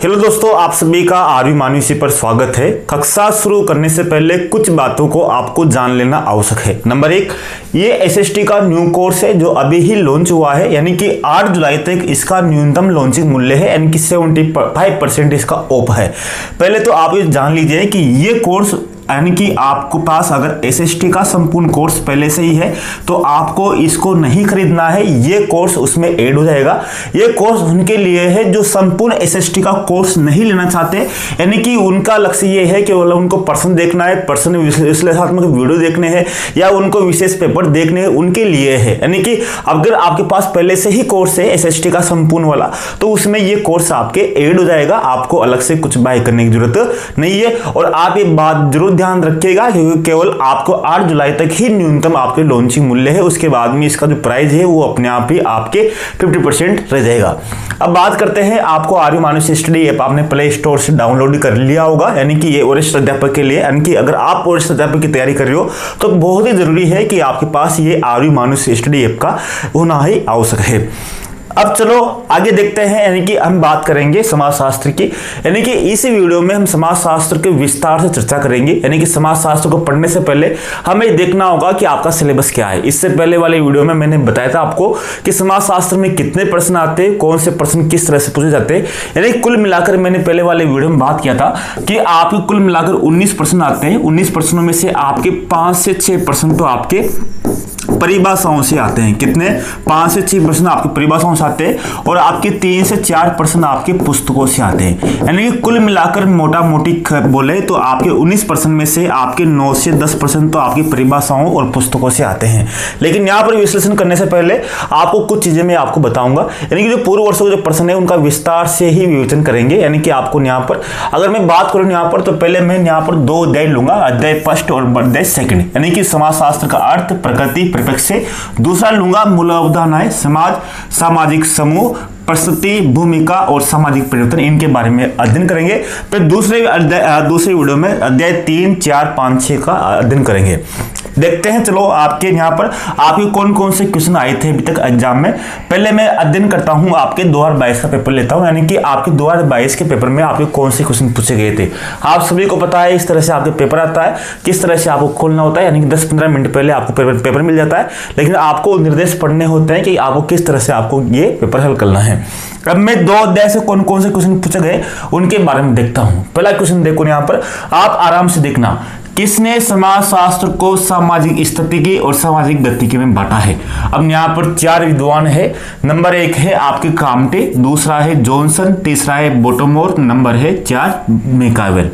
Hello दोस्तों, आप सभी का आरवी मानवी पर स्वागत है। कक्षा शुरू करने से पहले कुछ बातों को आपको जान लेना आवश्यक है। नंबर 1, ये एसएसटी का न्यू कोर्स है जो अभी ही लॉन्च हुआ है, यानी कि 8 जुलाई तक इसका न्यूनतम लॉन्चिंग मूल्य है, यानी कि 75% इसका ऑफ है। पहले तो आप ये जान लीजिए कि ये कोर्स यानी कि आपको पास अगर एसएसटी का संपूर्ण कोर्स पहले से ही है तो आपको इसको नहीं खरीदना है, ये कोर्स उसमें ऐड हो जाएगा। ये कोर्स उनके लिए है जो संपूर्ण एसएसटी का कोर्स नहीं लेना चाहते, यानी कि उनका लक्ष्य ये है कि उनको प्रश्न देखना है, प्रश्न विश्लेषणात्मक वीडियो देखने हैं या उनको विशेष पेपर देखने हैं, उनके लिए है। यानी कि अगर आपके पास पहले से ही कोर्स है एसएसटी का संपूर्ण वाला तो उसमें ये कोर्स आपके ऐड हो जाएगा, आपको अलग से कुछ बाय करने की जरूरत नहीं है। और आप ये बात जरूर ध्यान रखिएगा क्योंकि केवल आपको 8 जुलाई तक ही न्यूनतम आपके लॉन्चिंग मूल्य है, उसके बाद में इसका जो प्राइस है वो अपने आप ही आपके 50% रह जाएगा। अब बात करते हैं, आपको आरवी मानवी स्टडी ऐप आपने प्ले स्टोर से डाउनलोड कर लिया होगा, यानी कि ये वरिष्ठ अध्यापक के लिए, यानी कि अगर आप वरिष्ठ अध्यापक की तैयारी कर रहे हो तो बहुत ही जरूरी है कि आपके पास ये आरवी मानवी स्टडी ऐप का होना ही आवश्यक है। अब चलो आगे देखते हैं, यानी कि हम बात करेंगे समाजशास्त्र की, यानी कि इस वीडियो में हम समाजशास्त्र के विस्तार से चर्चा करेंगे। यानी कि समाजशास्त्र को पढ़ने से पहले हमें देखना होगा कि आपका सिलेबस क्या है। इससे पहले वाले वीडियो में मैंने बताया था आपको कि समाजशास्त्र में कितने प्रश्न आते हैं, कौन से प्रश्न किस तरह से पूछे जाते हैं। यानी कुल मिलाकर मैंने पहले वाले वीडियो में बात किया था कि आपके कुल मिलाकर 19 प्रश्न आते हैं। 19 प्रश्नों में से आपके 5 से 6 प्रश्न तो आपके परिभाषाओं से आते हैं। कितने? 5 से 6 प्रश्न आपके परिभाषाओं से आते हैं और आपके 3 से 4 प्रश्न आपके पुस्तकों से आते हैं। यानी कि कुल मिलाकर मोटा मोटी बोले तो आपके 19 प्रश्न में से आपके 9 से 10 प्रश्न तो आपकी परिभाषाओं और पुस्तकों से आते हैं। लेकिन यहाँ पर विश्लेषण करने से पहले आपको कुछ चीजें मैं आपको बताऊंगा, यानी कि जो पूर्व वर्षों के जो प्रश्न है उनका विस्तार से ही विवेचन करेंगे। यानी कि आपको यहाँ पर अगर मैं बात करूँ यहाँ पर, तो पहले मैं यहाँ पर 2 अध्याय लूंगा, अध्याय फर्स्ट और अध्याय सेकंड, यानी कि समाजशास्त्र का अर्थ, प्रकृति, परिप्रेक्ष्य से। दूसरा लूंगा मूल अवधारणाएं, समाज, सामाजिक समूह, परिस्थिति, भूमिका और सामाजिक परिवर्तन, इनके बारे में अध्ययन करेंगे। फिर दूसरे वीडियो में अध्याय 3, 4, 5, 6 का अध्ययन करेंगे। देखते हैं चलो आपके यहाँ पर आपके कौन कौन से क्वेश्चन आए थे अभी तक एग्जाम में। पहले मैं अध्ययन करता हूँ, आपके 2022 का पेपर लेता हूँ, यानी कि आपके 2022 के पेपर में आपके कौन से क्वेश्चन पूछे गए थे। आप सभी को पता है इस तरह से आपके पेपर आता है, किस तरह से आपको खोलना होता है, यानी कि 10-15 मिनट पहले आपको पेपर मिल जाता है, लेकिन आपको निर्देश पढ़ने होते हैं कि आपको किस तरह से आपको ये पेपर हल करना है। अब मैं 2 अध्याय से कौन कौन से क्वेश्चन पूछे गए उनके बारे में देखता हूं। पहला क्वेश्चन देखो, यहाँ पर आप आराम से देखना, किसने समाजशास्त्र को सामाजिक स्थिति और सामाजिक गतिकी में बांटा है। अब यहाँ पर 4 विद्वान है। नंबर 1 है आपके काम्टे, दूसरा है जॉनसन, तीसरा है बोटोमोर, नंबर है 4 मैकावेल।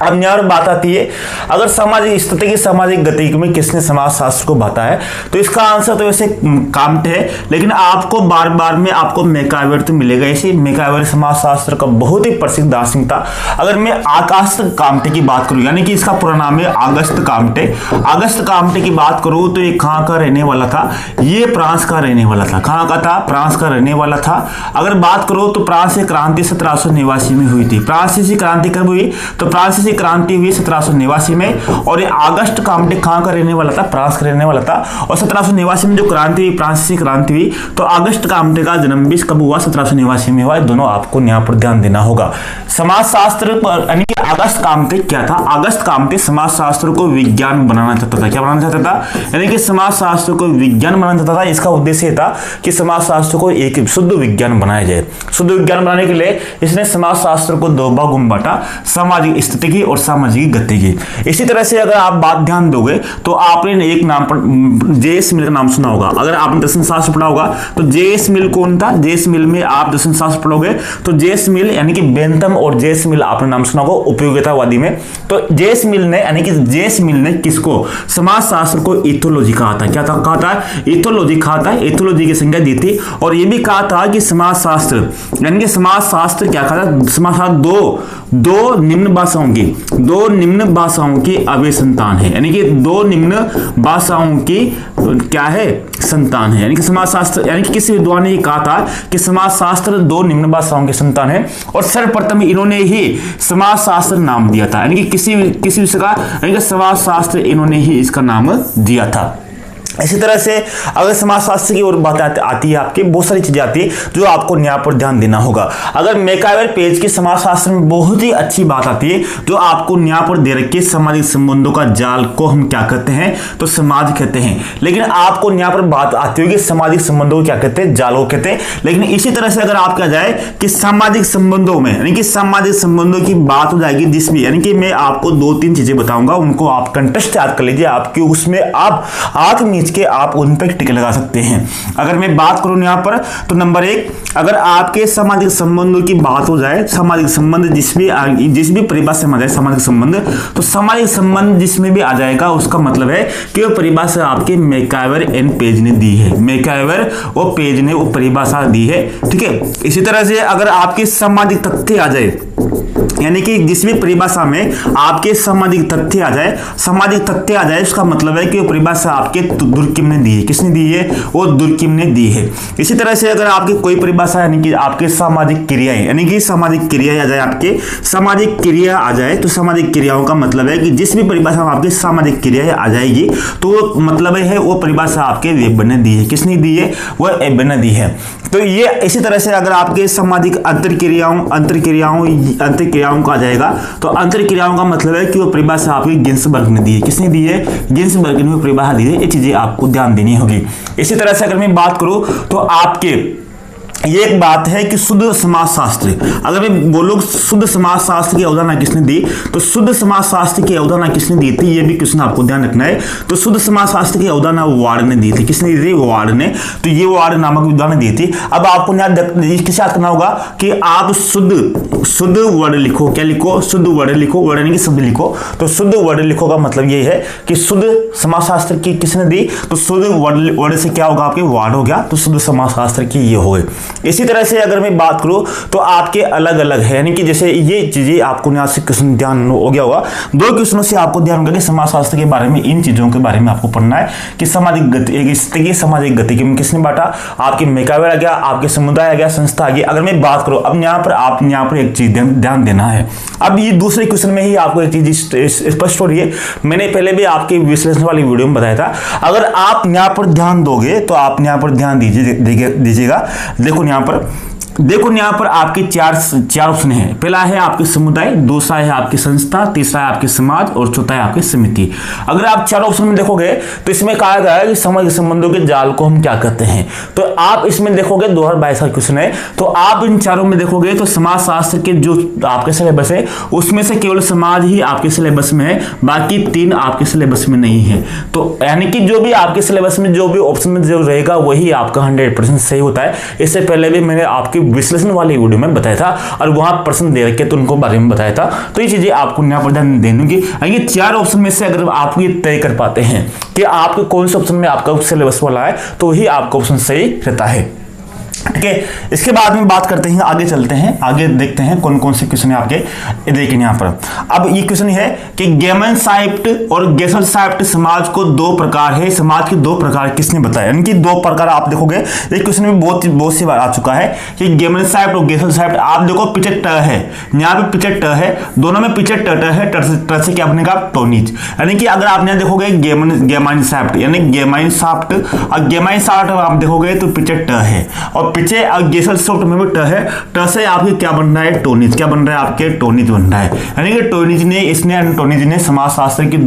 अब यहाँ बात आती है, अगर सामाजिक स्थिति की सामाजिक गतिविधि में किसने समाजशास्त्र को बांटा है, तो इसका आंसर तो वैसे काम्टे है, लेकिन आपको बार बार में आपको मैकावेल तो मिलेगा। इसे मैकावेल समाजशास्त्र का बहुत ही प्रसिद्ध दार्शनिक था। अगर मैं अगस्त काम्टे की बात करूं, यानी कि इसका पूरा नाम है अगस्त काम्टे। अगस्त काम्टे की बात करूं तो ये कहाँ का रहने वाला था? ये फ्रांस का रहने वाला था। कहाँ का था? फ्रांस का रहने वाला था। अगर बात करो तो फ्रांसीसी क्रांति 1789 में हुई थी। फ्रांसीसी क्रांति कब हुई? तो फ्रांसीसी क्रांति हुई 1789 में, और ये अगस्त काम्टे कहाँ का रहने वाला था? फ्रांस का रहने वाला था। और 1789 में जो क्रांति हुई, फ्रांसीसी क्रांति हुई, तो अगस्त काम्टे का जन्म भी कब हुआ? 1789 में हुआ। दोनों आपको यहाँ पर ध्यान देना होगा। समाजशास्त्र यानी कि अगस्त काम्टे क्या था? अगस्त काम्टे समाजशास्त्र को विज्ञान बनाना चाहता था। क्या बनाना चाहता था? यानी कि समाजशास्त्र को विज्ञान बनाना चाहता था। इसका उद्देश्य था कि समाजशास्त्र को एक शुद्ध विज्ञान बनाया जाए। शुद्ध विज्ञान बनाने के लिए इसने समाजशास्त्र को 2 भागों में बांटा, सामाजिक स्थिति और सामाजिक गतिविधि। इसी तरह से अगर आप बात ध्यान दोगे तो आपने एक नाम पर जेएस मिल का नाम सुना होगा। अगर आपने दर्शन शास्त्र पढ़ा होगा तो जेएस मिल कौन था? जेएस मिल में आप दर्शन शास्त्र पढ़ोगे तो जेएस मिल यानी कि बेंथम और जेएस मिल आपने नाम सुना होगा उपयोगितावादी में। तो जेएस मिल ने यानी कि जेएस मिल ने किसको? समाजशास्त्र को इथोलॉजी कहा था। क्या था? कहा था इथोलॉजी, कहा था इथोलॉजी की संज्ञा दी थी। और यह भी कहा था कि समाजशास्त्र यानी कि समाजशास्त्र क्या कहा था? समाजशास्त्र दो निम्न भाषाओं की अवय संतान है, यानी कि 2 निम्न भाषाओं की क्या है? संतान है। यानी कि समाजशास्त्र यानी कि किसी विद्वान ने कहा था कि समाजशास्त्र 2 निम्न भाषाओं की संतान है, और सर्वप्रथम इन्होंने ही समाजशास्त्र नाम दिया था। यानी कि किसी विषय का यानी कि समाजशास्त्र इन्होंने ही इसका नाम दिया था। इसी तरह से अगर समाजशास्त्र की ओर बात आती है, आपकी बहुत सारी चीजें आती है जो आपको यहाँ पर ध्यान देना होगा। अगर मैकाइवर पेज के समाजशास्त्र में बहुत ही अच्छी बात आती है जो आपको यहाँ पर दे रखी है, सामाजिक संबंधों का जाल को हम क्या कहते हैं, तो समाज कहते हैं। लेकिन आपको यहाँ पर बात आती होगी सामाजिक संबंधों को क्या कहते हैं, जाल को कहते हैं। लेकिन इसी तरह से अगर आप कहा जाए कि सामाजिक संबंधों में, यानी कि सामाजिक संबंधों की बात हो जाएगी जिसमें, यानी कि मैं आपको 2-3 चीजें बताऊंगा, उनको आप कंटेस्ट याद कर लीजिए, आपकी उसमें आप आंख मीच के आप उन पर टिक लगा सकते हैं। अगर मैं बात करूं यहां पर, तो नंबर 1, अगर आपके सामाजिक संबंधों की बात हो जाए, सामाजिक संबंध जिस भी परिभाषा में आ जाए सामाजिक संबंध, तो सामाजिक संबंध जिसमें भी आ जाएगा उसका मतलब है कि वो परिभाषा आपके मैकाइवर एंड पेज ने दी है, मैकाइवर और पेज ने वो परिभाषा दी है, ठीक है। इसी तरह से अगर आपके सामाजिक तथ्य आ जाए, यानी कि जिस भी परिभाषा में आपके सामाजिक तथ्य आ जाए, सामाजिक तथ्य आ जाए, उसका मतलब है कि वो परिभाषा आपके दुर्किम ने दी है। किसने दी है, वो दुर्किम ने दी है। इसी तरह से अगर आपकी कोई परिभाषा, यानी कि आपके सामाजिक क्रियाएं, यानी कि सामाजिक क्रिया आ जाए, आपके सामाजिक क्रिया आ जाए, तो सामाजिक क्रियाओं का मतलब है कि जिस भी परिभाषा में आपकी सामाजिक क्रियाएं आ जाएगी तो मतलब है वो परिभाषा आपके वेबर ने दी है। किसने दी है, वो वेबर ने दी है। तो ये इसी तरह से अगर आपके सामाजिक अंतरक्रियाओं का आ जाएगा, तो अंतरक्रियाओं का मतलब है कि वो परिभाषा आपकी गिन्सबर्ग ने दी है। किसने दी है, गिन्सबर्ग ने वो परिभाषा दी है। ये चीजें आपको ध्यान देनी होगी। इसी तरह से अगर मैं बात करूं तो आपके ये एक बात है कि शुद्ध समाजशास्त्र, अगर मैं बोलूं शुद्ध समाजशास्त्र की अवधारणा किसने दी, तो शुद्ध समाजशास्त्र की अवधारणा किसने दी थी, ये भी क्वेश्चन आपको ध्यान रखना है। तो शुद्ध समाजशास्त्र की अवधारणा वार्ड ने दी थी। किसने दी थी, वार्ड ने। तो ये वार्ड नामक विद्वान ने दी थी। अब आपको किससे याद करना होगा कि आप शुद्ध वर्ड लिखो। क्या लिखो, शुद्ध वर्ड लिखो, वर्ड यानी कि शब्द लिखो। तो शुद्ध वर्ड लिखो का मतलब ये है कि शुद्ध समाजशास्त्र की किसने दी, तो शुद्ध वर्ड से क्या होगा, आपके वार्ड हो गया, तो शुद्ध समाजशास्त्र की ये हो गए। इसी तरह से अगर मैं बात करूं तो आपके अलग अलग है, यानी कि जैसे ये चीजें आपको यहाँ से क्वेश्चन ध्यान हो गया होगा। 2 क्वेश्चनों से आपको ध्यान होगा कि समाजशास्त्र के बारे में, इन चीजों के बारे में आपको पढ़ना है कि सामाजिक गति, सामाजिक गति में किसने बांटा, आपके मैकाइवर आ गया, आपके समुदाय आ गया, संस्था आ गई। अगर मैं बात करूं अब यहाँ पर, आप यहाँ पर एक चीज ध्यान देना है। अब ये दूसरे क्वेश्चन में ही आपको एक चीज स्पष्ट हो रही है। मैंने पहले भी आपके विश्लेषण वाली वीडियो में बताया था। अगर आप यहाँ पर ध्यान दोगे तो आप यहाँ पर ध्यान दीजिएगा। देखो यहाँ पर आपके चार ऑप्शन है। पहला है आपके समुदाय, दूसरा है आपकी संस्था, तीसरा है आपके समाज और चौथा है आपकी समिति। अगर आप 4 ऑप्शन में देखोगे तो इसमें कहा गया है कि सामाजिक संबंधों के जाल को हम क्या कहते हैं। तो आप इसमें देखोगे 2022 का क्वेश्चन है, तो आप इन चारों में देखोगे तो समाजशास्त्र के जो आपके सिलेबस है उसमें से केवल समाज ही आपके सिलेबस में है, बाकी 3 आपके सिलेबस में नहीं है। तो यानी कि जो भी आपके सिलेबस में जो भी ऑप्शन में जो रहेगा वही आपका 100% सही होता है। इससे पहले भी मैंने आपकी विश्लेषण वाली वीडियो में बताया था और वहां प्रश्न दे रखे तो उनको बारे में बताया था। तो ये चीजें आपको यहाँ पर ध्यान देनी होगी। ये 4 ऑप्शन में से अगर आप ये तय कर पाते हैं कि आपके कौन से ऑप्शन में आपका सिलेबस वाला है तो ही आपका ऑप्शन सही रहता है। ठीक है, इसके बाद में बात करते हैं, आगे चलते हैं, आगे देखते हैं कौन कौन से क्वेश्चन है आपके। देखिए यहाँ पर अब ये क्वेश्चन है कि गेमेनसाइप्ट और गेसलसाइप्ट समाज को 2 प्रकार है, समाज के 2 प्रकार किसने बताया, यानी कि 2 प्रकार आप देखोगे। ये क्वेश्चन में बहुत सी बार आ चुका है कि गेमेनसाइप्ट और गेसलसाइप्ट। आप देखो पीछे ट है, यहाँ पे पीछे ट है, दोनों में पीछे ट है, ट से क्या बनेगा, टोनिज। यानी कि अगर आप यहाँ देखोगे गेमाइनसाइप्ट यानी गेमाइनसाइप्ट और गेमाइनसाइप्ट आप देखोगे तो पीछे ट है और पीछे गेसलसाइप्ट में भी ट है। ट से आपके क्या बन रहा है, टोनिज। क्या बन रहा है, आपके टोनिज बन रहा है। यानी कि टोनिज ने समाजशास्त्र की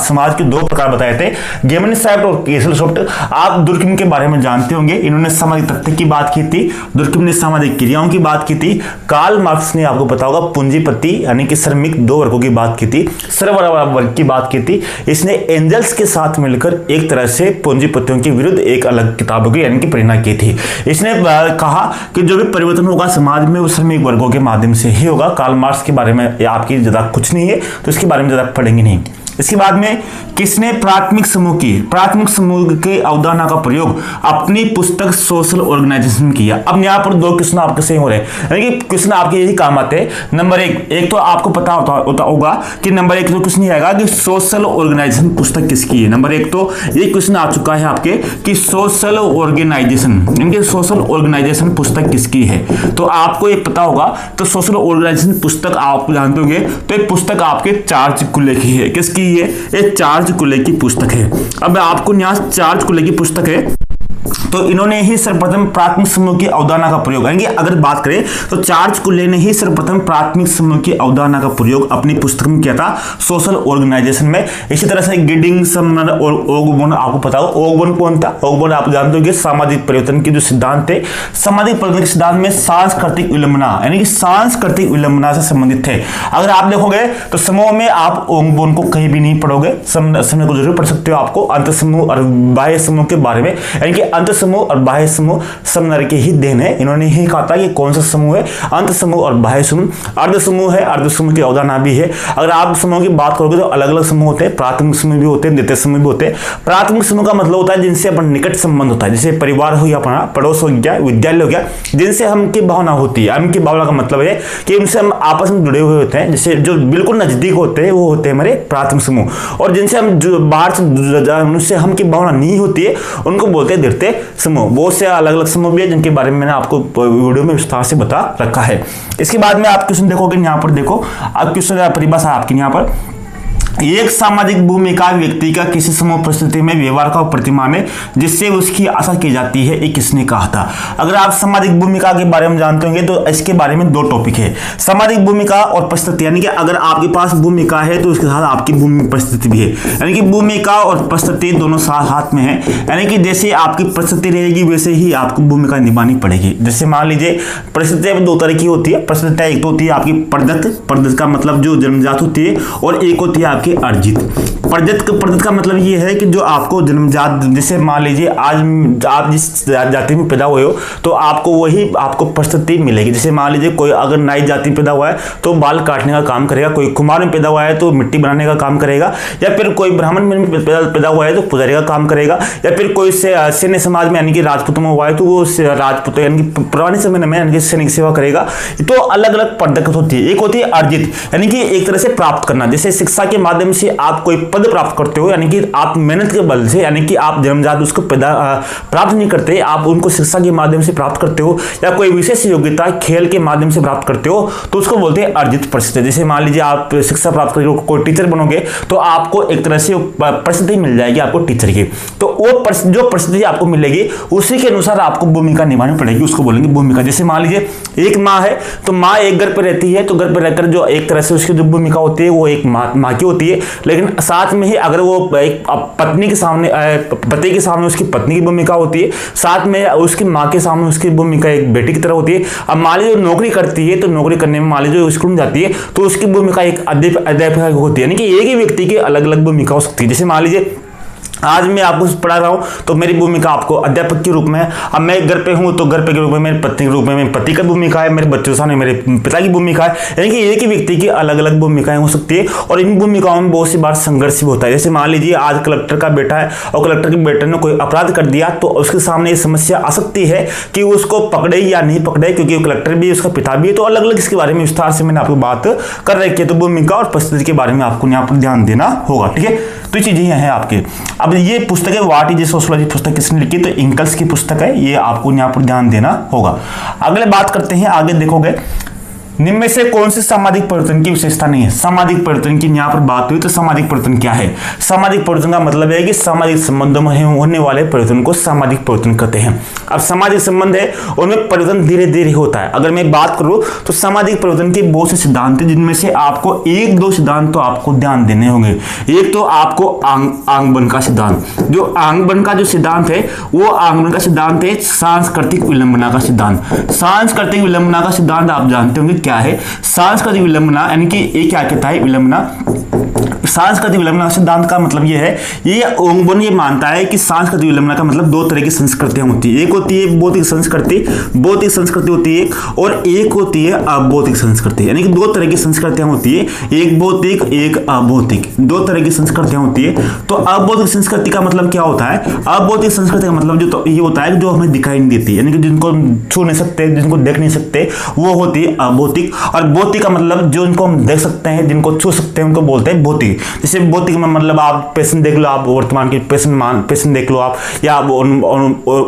समाज के 2 प्रकार बताए थे, गेमेनसाइप्ट और गेसलसाइप्ट। आप दुर्किम के बारे में जानते होंगे, इन्होंने सामाजिक तथ्य की बात की थी, दुर्किम ने सामाजिक क्रियाओं की बात की थी, कार्ल मार्क्स ने आपको पता होगा पूंजीपति यानी कि श्रमिक 2 वर्गों की बात की थी, सर्वबड़ा वर्ग की बात की थी। इसने एंजल्स के साथ मिलकर एक तरह से पूंजीपतियों के विरुद्ध एक अलग किताबों की यानी कि प्रेरणा की थी। इसने कहा कि जो भी परिवर्तन होगा समाज में वो श्रमिक वर्गों के माध्यम से ही होगा। कार्ल मार्क्स के बारे में आपकी ज्यादा कुछ नहीं है तो इसके बारे में ज्यादा पढ़ेंगे नहीं। इसके बाद में किसने प्राथमिक समूह के अवधारणा का प्रयोग अपनी पुस्तक सोशल ऑर्गेनाइजेशन किया। अब यहाँ पर 2 क्वेश्चन आपके सही हो रहे हैं, यानी कि क्वेश्चन आपके यही काम आते हैं। नंबर 1 तो आपको पता होगा कि नंबर 1 तो क्वेश्चन नहीं आएगा कि सोशल ऑर्गेनाइजेशन पुस्तक किसकी है। नंबर 1 तो ये क्वेश्चन आ चुका है आपके कि सोशल ऑर्गेनाइजेशन यानी सोशल ऑर्गेनाइजेशन पुस्तक किसकी है। तो आपको ये पता होगा तो सोशल ऑर्गेनाइजेशन पुस्तक आप जानते होंगे तो एक पुस्तक आपके चार्ल्स कुले की है। किसकी ये चार्ल्स कुले की पुस्तक है। अब आपको यहाँ चार्ल्स कुले की पुस्तक है, तो इन्होंने ही सर्वप्रथम प्राथमिक समूह की अवधारणा का प्रयोग, यानी कि अगर बात करें तो चार्ल्स कुले ने ही सर्वप्रथम प्राथमिक समूह की अवधारणा का प्रयोग अपनी पुस्तक में किया था, सोशल ऑर्गेनाइजेशन में। इसी तरह से गिडिंग, समनर और ओगबोर्न, आपको पता हो ओगबोर्न कौन था? ओगबोर्न आप जानते हो सामाजिक परिवर्तन के जो सिद्धांत थे, सामाजिक परिवर्तन के सिद्धांत में सांस्कृतिक विलंबना, यानी कि सांस्कृतिक विलंबना से संबंधित थे। अगर आप देखोगे तो समूह में आप ओगबोर्न को कहीं भी नहीं पढ़ोगे, समय को जरूर पढ़ सकते हो आपको अंत समूह और बाह्य समूह के बारे में, यानी कि अंत समूह और बाह्य समूह समनर के ही देन है। इन्होंने ही कहा था कि कौन सा समूह है, अंत समूह और बाह्य समूह। अर्ध समूह है, अर्ध समूह की अवधारणा भी है। अगर आप समूह की बात करोगे तो अलग अलग समूह होते हैं, प्राथमिक समूह भी होते हैं, द्वितीय समूह भी होते हैं। प्राथमिक समूह का मतलब होता है जिनसे अपन निकट संबंध होता है, जैसे परिवार हो गया, अपना पड़ोस हो गया, विद्यालय हो गया, जिनसे हमकी भावना होती है। हमकी भावना का मतलब है कि उनसे हम आपस में जुड़े हुए होते हैं, जैसे जो बिल्कुल नजदीक होते हैं वो होते हैं हमारे प्राथमिक समूह। और जिनसे हम बाहर से उनसे हमकी भावना नहीं होती है उनको बोलते हैं द्वितीय समूह। बहुत से अलग अलग समूह भी है जिनके बारे में मैंने आपको वीडियो में विस्तार से बता रखा है। इसके बाद में आप क्वेश्चन देखोगे, यहाँ पर देखो आप क्वेश्चन परिभाषा आपकी यहाँ पर, एक सामाजिक भूमिका व्यक्ति का किसी समूह परिस्थिति में व्यवहार का प्रतिमान है जिससे उसकी आशा की जाती है, ये किसने कहा था? अगर आप सामाजिक भूमिका के बारे में जानते होंगे तो इसके बारे में दो टॉपिक है, सामाजिक भूमिका और परिस्थिति। यानी कि अगर आपके पास भूमिका है तो उसके साथ आपकी परिस्थिति भी है, यानी कि भूमिका और परिस्थिति दोनों साथ हाथ में है। यानी कि जैसे आपकी परिस्थिति रहेगी वैसे ही आपको भूमिका निभानी पड़ेगी। जैसे मान लीजिए परिस्थिति दो तरह की होती है। परिस्थिति एक तो होती है आपकी प्रदत्त का मतलब जो जन्मजात होती है, और एक होती है अर्जित। प्रदत्त का मतलब ये है कि जो आपको जन्मजात, जैसे मान लीजिए आज आप जिस जाति में पैदा हुए हो तो आपको वही आपको परिस्थिति मिलेगी। जैसे मान लीजिए कोई अगर नाई जाति में पैदा हुआ है तो बाल काटने का काम करेगा, कोई कुमार में पैदा हुआ है तो मिट्टी बनाने का काम करेगा, या फिर कोई ब्राह्मण में पैदा हुआ है तो पुजारी का काम करेगा, या फिर कोई सैन्य समाज में यानी कि राजपूत में हुआ है तो वो राजपूत यानी कि पुराने समय में यानी कि सैनिक सेवा करेगा। तो अलग अलग प्रदत्त होती है। एक होती है अर्जित, यानी कि एक तरह से प्राप्त करना, जैसे शिक्षा के माध्यम से आप कोई पद प्राप्त करते हो, यानी कि आप मेहनत के बल से, यानी कि आप जन्मजात उसको प्राप्त नहीं करते, आप उनको शिक्षा के माध्यम से प्राप्त करते हो, या कोई विशेष योग्यता खेल के माध्यम से प्राप्त करते हो तो उसको बोलते हैं अर्जित परिस्थिति। जैसे मान लीजिए आप शिक्षा प्राप्त करोगे, कोई टीचर बनोगे तो आपको एक तरह से परिस्थिति मिल जाएगी आपको टीचर की, तो वो जो परिस्थिति आपको मिलेगी उसी के अनुसार आपको भूमिका निभानी पड़ेगी, उसको बोलेंगे भूमिका। जैसे मान लीजिए एक माँ है तो माँ एक घर पर रहती है, तो घर पर रहकर जो एक तरह से उसकी जो भूमिका होती है वो एक माँ की होती है, लेकिन साथ में ही अगर वो एक पत्नी के सामने, पति के सामने उसकी पत्नी की भूमिका होती है, साथ में उसकी माँ के सामने उसकी भूमिका एक बेटी की तरह होती है। अब मान लीजिए नौकरी करती है तो नौकरी करने में मान लीजिए स्कूल में जाती है तो उसकी भूमिका एक अध्यापिका होती है, यानी कि एक ही व्यक्ति की अलग अलग भूमिका हो सकती है। जैसे मान लीजिए आज मैं आपको पढ़ा रहा हूं तो मेरी भूमिका आपको अध्यापक के रूप में है। अब मैं घर पे हूं तो घर पे के रूप में, मेरी पत्नी के रूप में मेरे पति का भूमिका है, मेरे बच्चों के सामने मेरे पिता की भूमिका है, यानी कि एक ही व्यक्ति की अलग अलग भूमिकाएं हो सकती है। और इन भूमिकाओं में बहुत सी बार संघर्ष भी होता है। जैसे मान लीजिए आज कलेक्टर का बेटा है और कलेक्टर के बेटे ने कोई अपराध कर दिया तो उसके सामने ये समस्या आ सकती है कि उसको पकड़े या नहीं पकड़े, क्योंकि कलेक्टर भी उसका पिता भी है। तो अलग अलग इसके बारे में विस्तार से मैंने आपको बात कर रखी है। तो भूमिका और परिस्थिति के बारे में आपको यहाँ पर ध्यान देना होगा, ठीक है। तो ये चीजें हैं आपके। अब ये पुस्तक है व्हाट इज सोशियोलॉजी, पुस्तक किसने लिखी? तो इंकल्स की पुस्तक है, ये आपको यहाँ पर ध्यान देना होगा। अगले बात करते हैं, आगे देखोगे निम्न में से कौन सी सामाजिक परिवर्तन की विशेषता नहीं है? सामाजिक परिवर्तन की यहाँ पर बात हुई तो सामाजिक परिवर्तन क्या है? सामाजिक परिवर्तन का मतलब है कि सामाजिक संबंधों में होने वाले परिवर्तन को सामाजिक परिवर्तन कहते हैं। अब सामाजिक संबंध है उनमें परिवर्तन धीरे धीरे होता है। अगर मैं बात करूं तो सामाजिक परिवर्तन के बहुत से सिद्धांत हैं, जिनमें से आपको एक दो सिद्धांत तो आपको ध्यान देने होंगे। एक तो आपको आंगबन का सिद्धांत, जो आंगबन का जो सिद्धांत है वो आंगबन का सिद्धांत है सांस्कृतिक विलंबना का सिद्धांत। सांस्कृतिक विलंबना का सिद्धांत आप जानते होंगे क्या है? सांस्कृतिक विलंबना यानी कि ये क्या कहता है? विलंबना, सांस्कृतिक विलंबना सिद्धांत का मतलब ये है, ये आंगबन ये मानता है कि सांस्कृतिक विलंबना का मतलब दो तरह की संस्कृतियां होती है। एक होती है भौतिक संस्कृति, भौतिक संस्कृति होती है, और एक होती है अभौतिक संस्कृति। यानी कि दो तरह की संस्कृतियां होती है, एक भौतिक एक अभौतिक, दो तरह की संस्कृतियां होती है। तो अभौतिक संस्कृति का मतलब क्या होता है? अभौतिक संस्कृति का मतलब जो तो ये होता है जो हमें दिखाई नहीं देती, यानी कि जिनको छू नहीं सकते, जिनको देख नहीं सकते, वो होती है अभौतिक। और भौतिक का मतलब जो इनको हम देख सकते हैं, जिनको छू सकते हैं, उनको बोलते हैं भौतिक। जैसे भौतिक में मतलब आप पेशेंट देख लो, आप वर्तमान के पेशेंट देख लो आप, या आप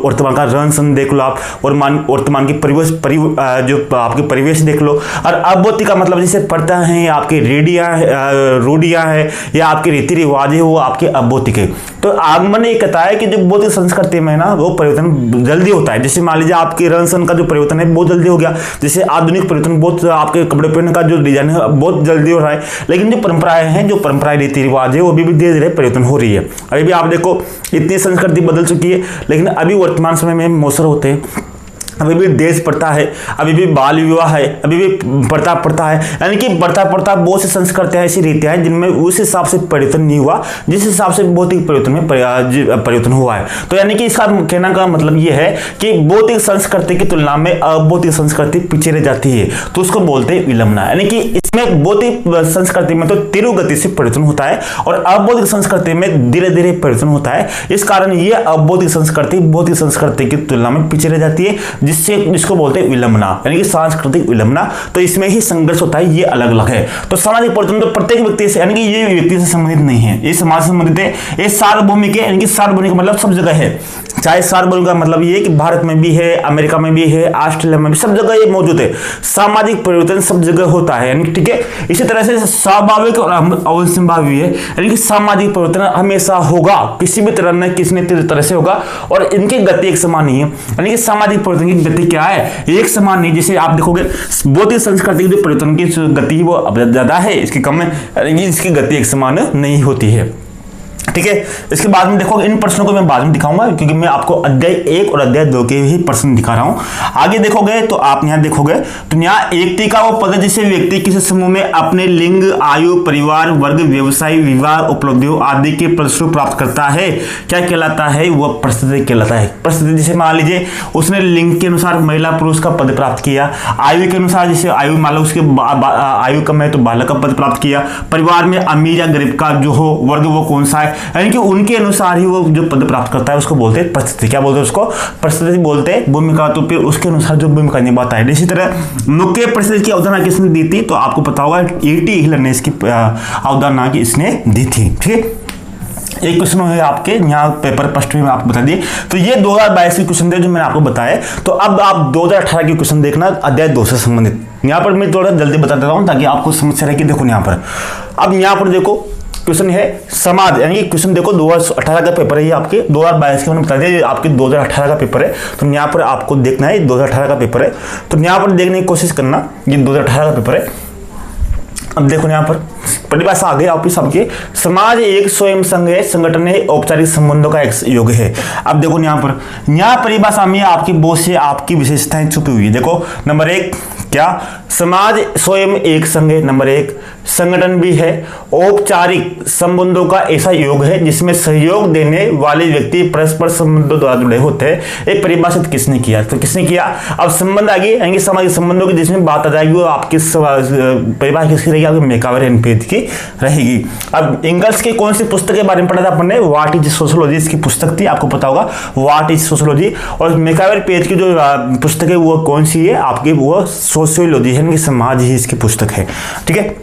वर्तमान का रहन सहन देख लो आप, और वर्तमान की जो आपके परिवेश देख लो। और अभौतिक का मतलब जैसे प्रथा है, आपके रूढ़ियां है, या आपके रीति रिवाज है, वो आपके अभौतिक है। तो आगमन ये कहता है कि जो भौतिक संस्कृति में ना वो परिवर्तन जल्दी होता है। जैसे मान लीजिए आपके रहन सहन का जो परिवर्तन है बहुत जल्दी हो गया, जैसे आधुनिक परिवर्तन बहुत, आपके कपड़े पहनने का जो डिजाइन है बहुत जल्दी हो रहा है, लेकिन जो परंपराएं हैं, जो परंपराएं रीति रिवाज है, वो भी धीरे धीरे परिवर्तन हो रही है। अभी भी आप देखो इतनी संस्कृति बदल चुकी है, लेकिन अभी वर्तमान समय में मौसर होते हैं, अभी भी देश प्रथा है, अभी भी बाल विवाह है, अभी भी प्रथा है, यानी कि प्रथा बहुत सी संस्कृतियां ऐसी रीतियां हैं जिनमें उस हिसाब से परिवर्तन नहीं हुआ जिस हिसाब से भौतिक परिवर्तन में परिवर्तन हुआ है। तो यानी कि इसका कहना का मतलब ये है कि भौतिक संस्कृति की तुलना में अभौतिक संस्कृति पीछे रह जाती है, तो उसको बोलते हैं विलंबना। यानी कि इसमें भौतिक संस्कृति में तो तीव्र गति से परिवर्तन होता है और अभौतिक संस्कृति में धीरे धीरे परिवर्तन होता है। इस कारण ये अभौतिक संस्कृति भौतिक संस्कृति की तुलना में पीछे रह जाती है, जिसको बोलते हैं विलंबना, यानी कि सांस्कृतिक विलंबना। तो इसमें ही संघर्ष होता है, ये अलग अलग है। तो सामाजिक परिवर्तन तो प्रत्येक व्यक्ति से, यानी कि ये व्यक्ति से संबंधित नहीं है, ये समाज से संबंधित है, ये सार्वभौमिक है, यानी कि सार्वभौमिक मतलब सब जगह है। चाहे सार्वभौमिक का मतलब ये कि भारत में भी है, अमेरिका में भी है, ऑस्ट्रेलिया में भी, सब जगह ये मौजूद है। सामाजिक परिवर्तन सब जगह होता है, यानी ठीक है। इसी तरह से स्वाभाविक और अवश्यंभावी है, यानी कि सामाजिक परिवर्तन हमेशा होगा, किसी भी तरह न किसी न तरह से होगा, और इनकी गति एक समान नहीं है। यानी कि सामाजिक परिवर्तन की गति क्या है, एक समान नहीं। जैसे आप देखोगे भौतिक संस्कृति की जो परिवर्तन की गति वो ज्यादा है, इसकी कम है, यानी कि इसकी गति एक समान नहीं होती है। ठीक है, इसके बाद में देखो इन प्रश्नों को मैं बाद में दिखाऊंगा, क्योंकि मैं आपको अध्याय 1 और अध्याय 2 के ही प्रश्न दिखा रहा हूं। आगे देखोगे तो आप यहां देखोगे तो यहाँ एकती का वो पद है जिसे व्यक्ति किसी समूह में अपने लिंग, आयु, परिवार, वर्ग, व्यवसाय, विवाह, उपलब्धियों आदि के परिस्थिति प्राप्त करता है, क्या कहलाता है, वह परिस्थिति कहलाता है। परिस्थिति जैसे मान लीजिए उसने लिंग के अनुसार महिला पुरुष का पद प्राप्त किया, आयु के अनुसार जैसे आयु मान लो उसके आयु कम है तो बालक का पद प्राप्त किया, परिवार में अमीर या गरीब का जो हो वर्ग वो कौन सा है, यानी कि उनके अनुसार ही वो जो पद प्राप्त करता है उसको बोलते हैं परिस्थिति। क्या बोलते हैं उसको, परिस्थिति बोलते हैं। भूमिका तो फिर उसके अनुसार जो भूमिका निभाता है। इसी तरह मुख्य परिस्थिति की अवधारणा किसने दी थी, तो आपको पता होगा E.T. हिलर ने इसकी अवधारणा की इसने दी थी। ठीक है, एक क्वेश्चन है आपके यहाँ पेपर फर्स्ट में आपको बता दिए। तो ये 2022 के क्वेश्चन थे जो मैंने आपको बताया। तो अब आप 2018 के क्वेश्चन देखना अध्याय 2 से संबंधित। यहाँ पर मैं थोड़ा जल्दी बता देता हूँ ताकि आपको समस्या रहे कि देखो यहाँ पर, अब यहाँ पर देखो क्वेश्चन है समाज, यानी कि क्वेश्चन देखो 2018 का पेपर है, ये आपके 2022 के मैंने बता दिया, ये आपके 2018 का पेपर है। तो यहाँ पर आपको देखना है 2018 का पेपर है, तो यहाँ पर देखने की कोशिश करना, ये 2018 का पेपर है। अब देखो यहाँ पर परिभाषा आ गई वापिस आपके, समाज एक स्वयं संघ है, संगठन है, औपचारिक संबंधों का एक योग है। अब देखो यहाँ पर, यहाँ परिभाषा में आपकी बहुत से आपकी विशेषताएं छुपी हुई है। देखो नंबर 1 क्या, समाज स्वयं एक संघ है, नंबर 1 संगठन भी है, औपचारिक संबंधों का ऐसा योग है जिसमें सहयोग देने वाले व्यक्ति परस्पर संबंधों द्वारा जुड़े होते हैं। ये परिभाषित किसने किया, तो किसने किया, अब संबंध आ गए, यानी सामाजिक संबंधों की जिसमें बात आ जाएगी वो आपकी परिभाषा किसकी रहेगी, आपकी मैकावर एंड पेज की रहेगी। अब इंगल्स की कौन सी पुस्तक के बारे में पढ़ा था अपन ने, व्हाट इज सोशियोलॉजी, इसकी पुस्तक थी, आपको पता होगा व्हाट इज सोशियोलॉजी। और मैकावर पेज की जो पुस्तक है वो कौन सी है आपकी, वो सोशियोलॉजी है, यानी समाज ही इसकी पुस्तक है। ठीक है,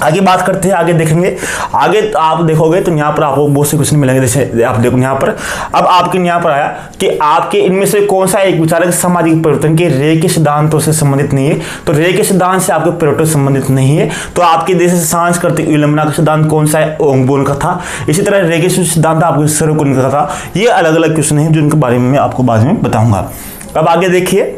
आगे बात करते हैं, आगे देखेंगे। आगे आप देखोगे तो यहाँ पर आपको बहुत से क्वेश्चन मिलेंगे। जैसे आप देखो यहाँ पर, अब आपके यहाँ पर आया कि आपके इनमें से कौन सा एक विचारक सामाजिक परिवर्तन के रे के सिद्धांतों से संबंधित नहीं है, तो रे के सिद्धांत से आपके परिवर्तन संबंधित नहीं है। तो आपके देश से सांस्कृतिक विलंबना का सिद्धांत कौन सा है, ओंगबोन का था। इसी तरह रे के सिद्धांत आपके सर्वकुन का था। ये अलग अलग क्वेश्चन है जिनके बारे में मैं आपको बाद में बताऊंगा। अब आगे देखिए,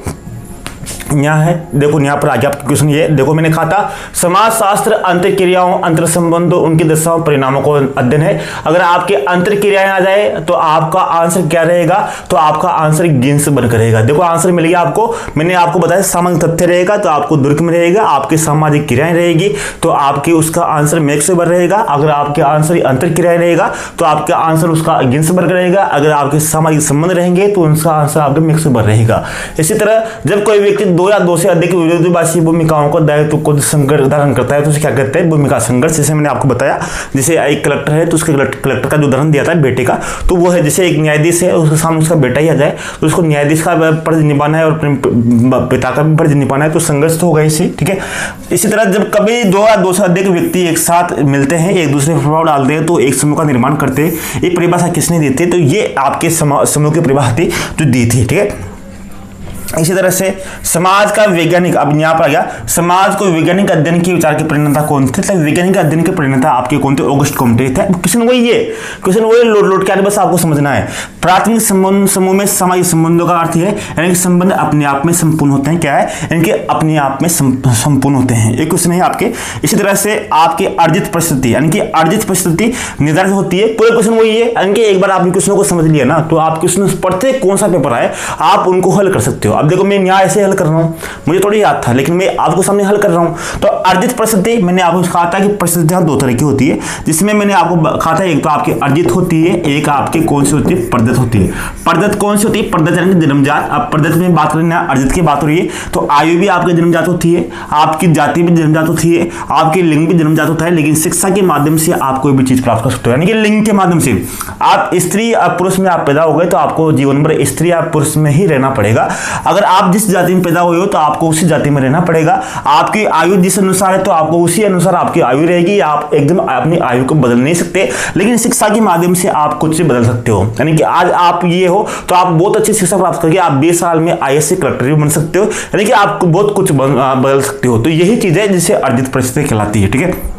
यहाँ है देखो, यहाँ पर आगे आपका क्वेश्चन ये देखो, मैंने कहा था समाज शास्त्र अंतर क्रियाओं, अंतर संबंधों, उनकी दशाओं, परिणामों को अध्ययन है। अगर आपके अंतर क्रियाएं आ जाए तो आपका आंसर क्या रहेगा, तो आपका आंसर गिन्सबर्ग रहेगा। देखो आंसर मिल गया आपको, मैंने आपको बताया सामाजिक तथ्य रहेगा तो आपको दुर्ग में रहेगा, आपकी सामाजिक क्रियाएं रहेगी तो आपकी उसका आंसर मैक्सबर्ग रहेगा। अगर आपके आंसर अंतर क्रियाएं रहेगा तो आपका आंसर उसका गिन्सबर्ग रहेगा। अगर आपके सामाजिक संबंध रहेंगे तो उनका आंसर आपका मैक्सबर्ग रहेगा। इसी तरह जब कोई व्यक्ति दो या दो से अधिक विरोधाभासी भूमिकाओं का दायित्व को धारण करता है तो उसे क्या कहते हैं, भूमिका संघर्ष। जैसे मैंने आपको बताया, जैसे एक कलेक्टर है तो उसके कलेक्टर का जो उदाहरण दिया था बेटे का, तो वो है जैसे एक न्यायाधीश है, उसके सामने उसका बेटा ही आ जाए तो उसको न्यायाधीश का फर्ज निभाना है और अपने पिता का भी फर्ज निभाना है, तो संघर्ष तो होगा इसी, ठीक है। इसी तरह जब कभी दो या दो से अधिक व्यक्ति एक साथ मिलते हैं, एक दूसरे पर प्रभाव डालते हैं तो एक समूह का निर्माण करते हैं। ये परिभाषा किसने दी थी, तो ये आपके समूह की परिभाषा थी जो दी थी, ठीक है। इसी तरह से समाज का वैज्ञानिक, अब यहाँ पर आ गया, समाज को वैज्ञानिक अध्ययन के विचार के प्रणेता कौन थे, तो वैज्ञानिक अध्ययन के प्रणेता आपके कौन थे, ऑगस्ट कॉम्टे थे। क्वेश्चन वही है, क्वेश्चन वही लोट के आने, बस आपको समझना है। प्राथमिक समूह में सामाजिक संबंधों का अर्थ है यानी कि संबंध अपने आप में संपूर्ण होते हैं, क्या है, यानी कि अपने आप में संपूर्ण होते हैं, एक क्वेश्चन है आपके। इसी तरह से आपके अर्जित परिस्थिति, यानी कि अर्जित परिस्थिति निर्धारित होती है, पूरे क्वेश्चन वही है, यानी कि एक बार आपने क्वेश्चन को समझ लिया ना तो आप क्वेश्चन पढ़ते कौन सा पेपर आए आप उनको हल कर सकते हो। अब देखो मैं यहाँ ऐसे हल कर रहा हूँ, मुझे थोड़ी याद था लेकिन मैं आपको सामने हल कर रहा हूँ। तो अर्जित परिस्थिति मैंने आपको कहा था कि परिस्थितियां दो तरह की होती है, जिसमें मैंने आपको कहा था एक तो आपकी अर्जित होती है, एक आपकी कौन सी होती है, प्रदत्त होती है। प्रदत्त कौन सी होती है, प्रदत्त यानी कि जन्मजात। अब प्रदत्त में बात करें ना, अर्जित की बात हो रही है तो आयु भी आपकी जन्मजात होती है, आपकी जाति भी जन्मजात होती है, आपकी लिंग भी जन्मजात होता है, लेकिन शिक्षा के माध्यम से आप कोई भी चीज प्राप्त कर सकते हो, यानी कि लिंग के माध्यम से। आप स्त्री या पुरुष में आप पैदा हो गए तो आपको जीवन भर स्त्री या पुरुष में ही रहना पड़ेगा। अगर आप जिस जाति में पैदा हुए हो तो आपको उसी जाति में रहना पड़ेगा। आपकी आयु जिस अनुसार है तो आपको उसी अनुसार आपकी आयु रहेगी, आप एकदम अपनी आयु को बदल नहीं सकते, लेकिन शिक्षा के माध्यम से आप कुछ बदल सकते हो। यानी कि आज आप ये हो तो आप बहुत अच्छी शिक्षा प्राप्त करके आप 20 साल में IAS कलेक्टर भी बन सकते हो, यानी कि आप बहुत कुछ बदल सकते हो। तो यही चीज है जिसे अर्जित परिस्थिति कहलाती है, ठीक है।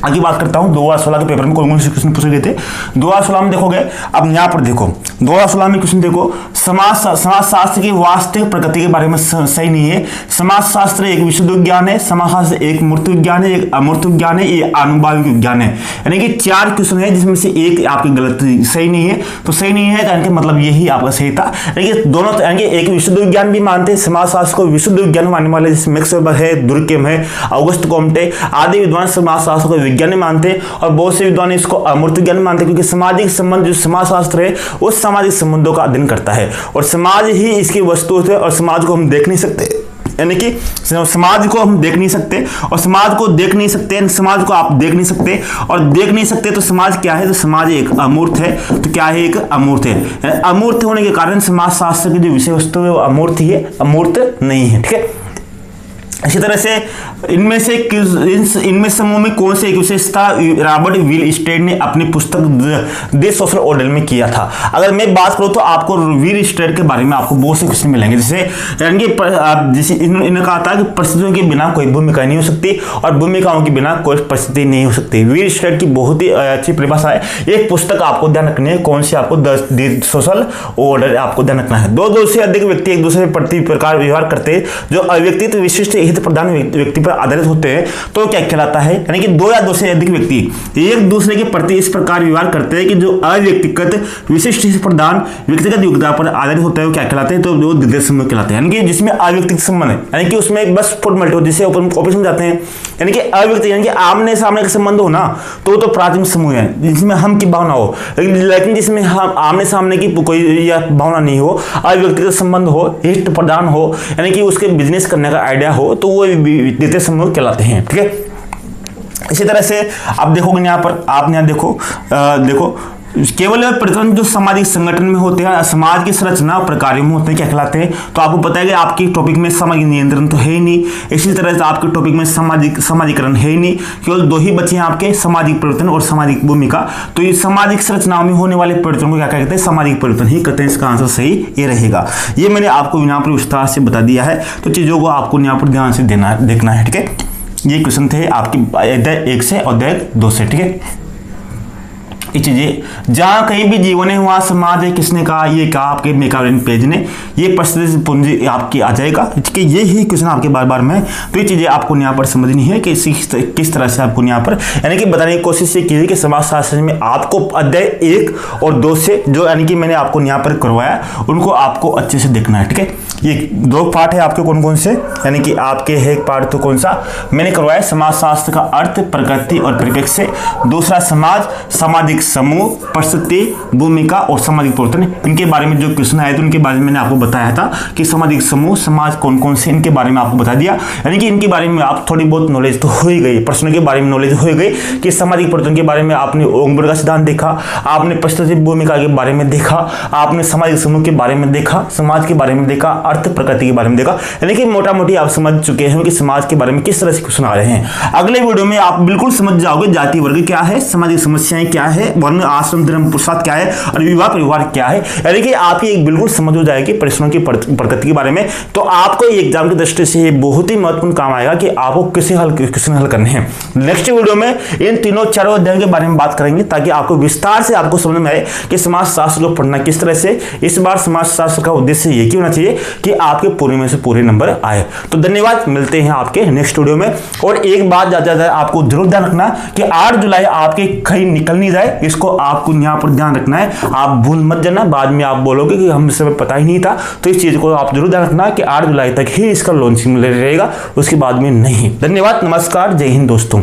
आगे बात करता हूं 2016 के पेपर में कौन कौन से क्वेश्चन पूछे गए थे। 2016 में देखोगे, अब यहां पर देखो 2016 में क्वेश्चन देखो, समाजशास्त्र की वास्तविक प्रकृति के बारे में सही नहीं है। समाजशास्त्र एक विशुद्ध विज्ञान है, समाजशास्त्र एक मूर्त विज्ञान है, एक अमूर्त विज्ञान है, ये अनुभाविक विज्ञान है। यानी कि 4 क्वेश्चन है जिसमें से एक आपकी गलत सही नहीं है, तो सही नहीं है यानी कि मतलब यही आपका सही था। लेकिन दोनों यानी कि एक विशुद्ध विज्ञान भी मानते हैं, समाजशास्त्र को विशुद्ध विज्ञान मानने वाले जैसे मैक्स वेबर है, दुर्केम है, ऑगस्ट कॉम्टे आदि विद्वान समाजशास्त्र को विज्ञान मानते हैं, और बहुत से विद्वान इसको अमूर्त विज्ञान मानते हैं, क्योंकि सामाजिक संबंध जो समाजशास्त्र है वो सामाजिक संबंधों का अध्ययन करता है और समाज ही इसकी वस्तु है और समाज को हम देख नहीं सकते, यानी कि समाज को हम देख नहीं सकते और समाज को देख नहीं सकते, समाज को आप देख नहीं सकते और देख नहीं सकते तो समाज क्या है, तो समाज एक अमूर्त है। तो क्या है, एक अमूर्त है। अमूर्त होने के कारण समाजशास्त्र की जो विषय वस्तु है वो अमूर्त ही है, अमूर्त नहीं है, ठीक है। इसी तरह से इनमें समूह में कौन से एक विशेषता रॉबर्ट विल स्टेड ने अपनी पुस्तक द सोशल ऑर्डर में किया था। अगर मैं बात करूं तो आपको विल स्टेड के बारे में आपको बहुत से क्वेश्चन मिलेंगे, जैसे इन्होंने कहा था कि परिस्थितियों के बिना कोई भूमिका नहीं हो सकती और भूमिकाओं के बिना कोई परिस्थिति नहीं हो सकती। विल स्टेड की बहुत ही अच्छी परिभाषा है, एक पुस्तक आपको ध्यान रखनी है, कौन सी, आपको द सोशल ऑर्डर आपको ध्यान रखना है। दो से अधिक व्यक्ति एक दूसरे प्रति प्रकार व्यवहार करते हैं जो अव्यक्तिगत विशिष्ट हित प्रधान व्यक्ति पर आधारित होते हैं तो क्या कहलाता है, यानी कि दो या दो से अधिक व्यक्ति एक दूसरे के प्रति इस प्रकार व्यवहार करते हैं कि जो अव्यक्तिगत विशिष्ट हित प्रधान व्यक्तिगत योग्यता पर आधारित होता है वो क्या कहलाते हैं, तो वो द्वितीय समूह कहलाते हैं। यानी कि जिसमें अव्यक्तिगत संबंध है, यानी कि उसमें बस फॉर्मेलिटी हो, जिसे ऑफिस में जाते हैं, यानी कि अव्यक्ति यानी कि आमने सामने का संबंध हो ना तो प्राथमिक समूह है, जिसमें हम की भावना हो, लेकिन जिसमें हम आमने सामने की कोई भावना नहीं हो, अव्यक्तिगत संबंध हो, हित प्रदान हो, यानी कि उसके बिजनेस करने का आइडिया हो, तो वो द्वितीय समूह कहलाते हैं, ठीक है। इसी तरह से आप देखोगे यहाँ पर, आप यहाँ देखो केवल परिवर्तन जो सामाजिक संगठन में होते हैं, समाज की संरचना प्रकारों में होते हैं, क्या कहलाते हैं, तो आपको पता है कि आपके टॉपिक में सामाजिक नियंत्रण तो है ही नहीं, इसी तरह से आपके टॉपिक में समाजीकरण है ही नहीं, केवल दो ही बचे हैं आपके, सामाजिक परिवर्तन और सामाजिक भूमिका। तो ये सामाजिक संरचनाओं में होने वाले परिवर्तन को क्या कहते हैं, सामाजिक परिवर्तन ही कहते हैं। इसका आंसर सही ये रहेगा। ये मैंने आपको यहाँ पर विस्तार से बता दिया है, तो चीजों को आपको यहाँ पर ध्यान से देखना है, ठीक है। ये क्वेश्चन थे आपकी अध्याय 1 से अध्याय 2 से, ठीक है। ये चीजें जहां कहीं भी जीवन है वहां समाज है, किसने कहा, ये कहा आपके मेकावरिन पेज ने, ये परिस्थिति पूंजी आपकी आ जाएगा, ठीक है। ये ही क्वेश्चन आपके बार बार में, तो ये चीजें आपको यहाँ पर समझनी है कि किस तरह से आपको यहाँ पर यानी कि बताने की कोशिश ये की है कि समाजशास्त्र में आपको अध्याय 1 और 2 से जो यानी कि मैंने आपको यहाँ पर करवाया उनको आपको अच्छे से देखना है, ठीक है। ये दो पार्ट है आपके कौन कौन से, यानी कि आपके है एक पार्ट तो कौन सा मैंने करवाया, समाजशास्त्र का अर्थ, प्रकृति और परिप्रेक्ष्य। दूसरा समाज, सामाजिक समूह, परिस्थिति, भूमिका और सामाजिक परिवर्तन। इनके बारे में जो क्वेश्चन आए थे उनके बारे में मैंने आपको बताया था कि सामाजिक समूह, समाज कौन कौन से, इनके बारे में आपको बता दिया। यानी कि इनके बारे में आप थोड़ी बहुत नॉलेज तो हो ही गई, प्रश्नों के बारे में नॉलेज हो ही गई कि सामाजिक परिवर्तन के बारे में आपने ओमबर्ग का सिद्धांत देखा, आपने परिस्थिति भूमिका के बारे में देखा, आपने सामाजिक समूह के बारे में देखा, समाज के बारे में देखा, अर्थ प्रकृति के बारे में देखा। यानी कि मोटा मोटी आप समझ चुके हैं कि समाज के बारे में किस तरह से क्वेश्चन आ रहे हैं। अगले वीडियो में आप बिल्कुल समझ जाओगे जाति वर्ग क्या है, सामाजिक समस्याएं क्या है, वर्ण आश्रम धर्म पुरुषार्थ क्या है और विवाह परिवार क्या है। यानी कि आपकी एक बिल्कुल समझ हो जाएगी प्रश्नों की प्रकृति के बारे में। तो आपको एग्जाम की दृष्टि से बहुत ही महत्वपूर्ण काम आएगा कि आपको किसे हल करने हैं। नेक्स्ट वीडियो में इन तीनों चारों अध्यायों के बारे में बात करेंगे ताकि आपको विस्तार से आपको समझ में आए कि समाजशास्त्र को पढ़ना किस तरह से। इस बार समाजशास्त्र का उद्देश्य ये क्यों होना चाहिए कि आपके पूरे में से पूरे नंबर आए। तो धन्यवाद, मिलते हैं आपके नेक्स्ट वीडियो में। और एक बात ज्यादा आपको जरूर ध्यान रखना कि 8 जुलाई आपके कहीं निकल नहीं जाए, इसको आपको यहाँ पर ध्यान रखना है। आप भूल मत जाना, बाद में आप बोलोगे कि हम सब पता ही नहीं था। तो इस चीज को आप जरूर ध्यान रखना कि 8 जुलाई तक ही इसका लॉन्चिंग रहेगा, उसके बाद में नहीं। धन्यवाद, नमस्कार, जय हिंद दोस्तों।